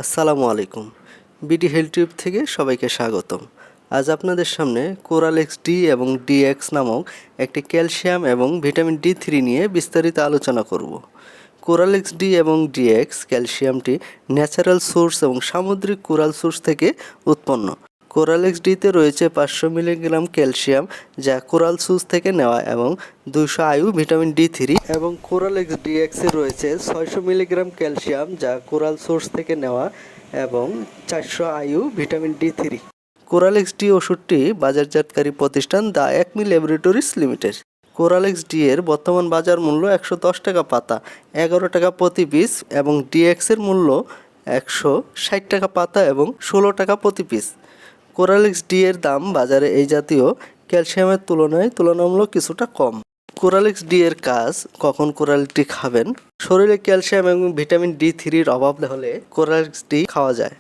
আসসালামু আলাইকুম। BD health tube থেকে সবাইকে স্বাগতম। আজ আপনাদের সামনে কোরালেক্স ডি এবং ডিএক্স নামক একটি ক্যালসিয়াম এবং ভিটামিন ডি3 নিয়ে বিস্তারিত আলোচনা করব। কোরালেক্স ডি এবং ডিএক্স ক্যালসিয়ামটি ন্যাচারাল সোর্স এবং সামুদ্রিক কোরাল সোর্স থেকে উৎপন্ন। কোরালেক্স ডিতে রয়েছে 500 মিলিগ্রাম ক্যালসিয়াম যা কোরাল সোর্স থেকে নেওয়া এবং 200 আয়ু ভিটামিন ডি3, এবং কোরালেক্স ডিএক্সে রয়েছে 600 মিলিগ্রাম ক্যালসিয়াম যা কোরাল সোর্স থেকে নেওয়া এবং 400 আয়ু ভিটামিন ডি3। কোরালেক্স ডি ওষুধটি বাজারজাতকারী প্রতিষ্ঠান the Acme laboratories limited. Coralex D এর বর্তমান বাজার মূল্য 110 টাকা পাতা, 11 টাকা প্রতি পিস, এবং ডিএক্সের মূল্য 160 টাকা পাতা এবং 16 টাকা প্রতি পিস। কোরালেক্স ডি এর দাম বাজারে এই জাতীয় ক্যালসিয়ামের তুলনায় তুলনামূলক কিছুটা কম। কোরালেক্স ডি এর কাজ: কখন কোরালেক্স খাবেন? শরীরে ক্যালসিয়াম এবং ভিটামিন ডি3-র অভাব হলে কোরালেক্স ডি খাওয়া যায়।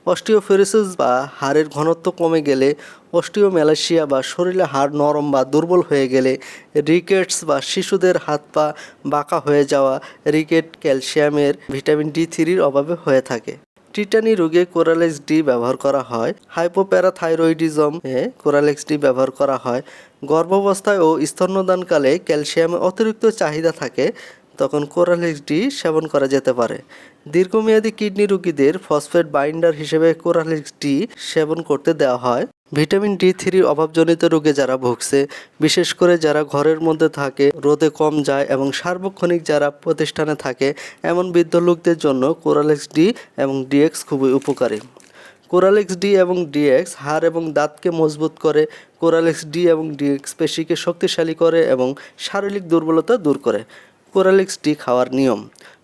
অস্টিওপোরোসিস বা হাড়ের ঘনত্ব কমে গেলে, অস্টিওম্যালাসিয়া বা শরীরে হাড় নরম বা দুর্বল হয়ে গেলে, রিকেটস বা শিশুদের হাত পা বাঁকা হয়ে যাওয়া, রিকেট ক্যালসিয়ামের ভিটামিন ডি3-র অভাবে হয়ে থাকে। টিটানি রোগে কোরালেক্স ডি ব্যবহার করা হয়। হাইপোপ্যারাথাইরয়েডিজমে কোরালেক্স ডি ব্যবহার করা হয়। গর্ভাবস্থায় ও স্তন্যদানকালে ক্যালসিয়ামের অতিরিক্ত চাহিদা থাকে, তখন কোরালেক্স ডি সেবন করা যেতে পারে। দীর্ঘমেয়াদী কিডনি রোগীদের ফসফেট বাইন্ডার হিসেবে কোরালেক্স ডি সেবন করতে দেওয়া হয়। ভিটামিন ডি3 অভাবজনিত রোগে যারা ভুগছে, বিশেষ করে যারা ঘরের মধ্যে থাকে, রোদে কম যায় এবং সার্বক্ষণিক যারা প্রতিষ্ঠানে থাকে, এমন বৃদ্ধ লোকদের জন্য কোরালেক্স ডি এবং ডিএক্স খুবই উপকারী। কোরালেক্স ডি এবং ডিএক্স হাড় এবং দাঁতকে মজবুত করে। কোরালেক্স ডি এবং ডিএক্স পেশিকে শক্তিশালী করে এবং শারীরিক দুর্বলতা দূর করে। কোরালেক্স ডি খাওয়ার নিয়ম: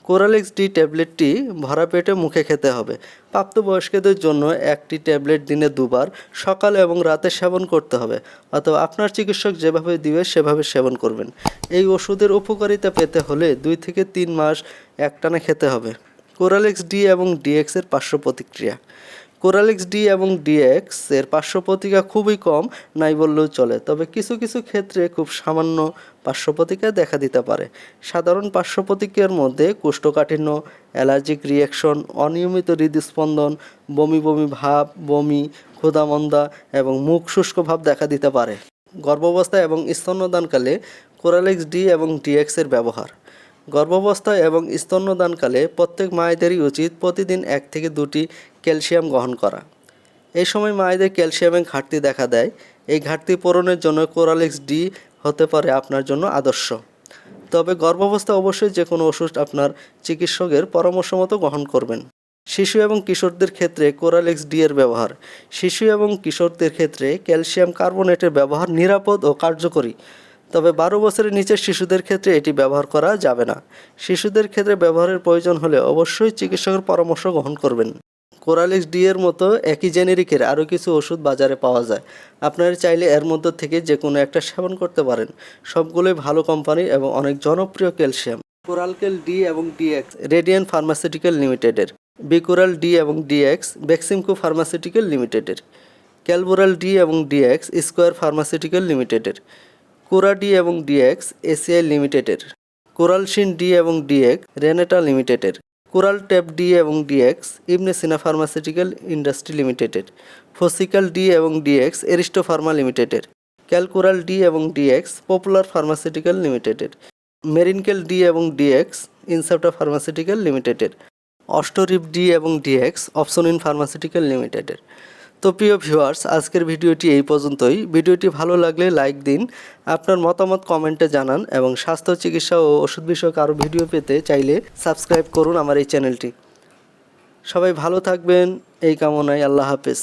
কোরালেক্স ডি ট্যাবলেটটি ভরা পেটে মুখে খেতে হবে। প্রাপ্তবয়স্কদের জন্য একটি ট্যাবলেট দিনে 2 বার সকালে এবং রাতে সেবন করতে হবে, অথবা আপনার চিকিৎসক যেভাবে দিবে সেভাবে সেবন করবেন। এই ওষুধের উপকারিতা পেতে হলে 2 থেকে 3 মাস একটানা খেতে হবে। কোরালেক্স ডি এবং ডিএক্স এর পার্শ্ব প্রতিক্রিয়া: কোরালেক্স ডি এবং ডিএক্স এর পার্শ্ব প্রতিক্রিয়া খুবই কম, নাই বললেও চলে, তবে কিছু কিছু ক্ষেত্রে খুব সামান্য পার্শ্ব প্রতিক্রিয়া দেখা দিতে পারে। সাধারণ পার্শ্ব প্রতিক্রিয়ার মধ্যে কোষ্ঠকাঠিন্য, অ্যালার্জিক রিয়াকশন, অনিয়মিত হৃদস্পন্দন, বমি বমি ভাব, বমি, ক্ষুধামন্দা এবং মুখ শুষ্ক ভাব দেখা দিতে পারে। গর্ভাবস্থা এবং স্তন্যদানকালে কোরালেক্স ডি এবং ডিএক্স এর ব্যবহার: গর্ভাবস্থায় এবং স্তন্যদানকালে প্রত্যেক মায়েদেরই উচিত প্রতিদিন 1 থেকে 2টি ক্যালসিয়াম গ্রহণ করা। এই সময় মায়েদের ক্যালসিয়ামের ঘাটতি দেখা দেয়। এই ঘাটতি পূরণের জন্য কোরালেক্স ডি হতে পারে আপনার জন্য আদর্শ। তবে গর্ভাবস্থায় অবশ্যই যে কোনো ওষুধ আপনার চিকিৎসকের পরামর্শ মতো গ্রহণ করবেন। শিশু এবং কিশোরদের ক্ষেত্রে কোরালেক্স ডি এর ব্যবহার: শিশু এবং কিশোরদের ক্ষেত্রে ক্যালসিয়াম কার্বনেটের ব্যবহার নিরাপদ ও কার্যকরী, তবে 12 বছরের নিচের শিশুদের ক্ষেত্রে এটি ব্যবহার করা যাবে না। শিশুদের ক্ষেত্রে ব্যবহারের প্রয়োজন হলে অবশ্যই চিকিৎসকের পরামর্শ গ্রহণ করবেন। কোরালেক্স ডি এর মতো একই জেনেরিকের আরও কিছু ওষুধ বাজারে পাওয়া যায়। আপনারা চাইলে এর মধ্যে থেকে যে কোনো একটা সেবন করতে পারেন। সবগুলোই ভালো কোম্পানি এবং অনেক জনপ্রিয় ক্যালসিয়াম। কোরালকেল ডি এবং ডিএক্স রেডিয়ান ফার্মাসিউটিক্যাল লিমিটেডের। বিকোরাল ডি এবং ডিএক্স বেক্সিমকো ফার্মাসিউটিক্যাল লিমিটেডের। ক্যালবোরাল ডি এবং ডিএক্স স্কোয়ার ফার্মাসিউটিক্যাল লিমিটেডের। কোরা ডি এবং ডিএক্স এসিআই লিমিটেডের। কোরালসিন ডি এবং ডিএক্স রেনেটা লিমিটেডের। কোরাল ট্যাপ ডি এবং ডিএক্স ইবনে সিনা ফার্মাসিউটিক্যাল ইন্ডাস্ট্রি লিমিটেডের। ফসিকাল ডি এবং ডিএক্স এরিস্টো ফার্মা লিমিটেডের। ক্যালকোরাল ডি এবং ডিএক্স পপুলার ফার্মাসিউটিক্যাল লিমিটেডের। মেরিনকেল ডি এবং ডিএক্স ইনসেপ্টা ফার্মাসিউটিক্যাল লিমিটেডের। অস্টোরিপ ডি এবং ডিএক্স অপসনিন ফার্মাসিউটিক্যাল লিমিটেডের। তো প্রিয় ভিউয়ার্স, আজকের ভিডিওটি এই পর্যন্তই। ভিডিওটি ভালো লাগলে লাইক দিন, আপনার মতামত কমেন্টে জানান, এবং স্বাস্থ্য চিকিৎসা ও ওষুধ বিষয়ক আরও ভিডিও পেতে চাইলে সাবস্ক্রাইব করুন আমার এই চ্যানেলটি। সবাই ভালো থাকবেন এই কামনায়। আল্লাহ হাফেজ।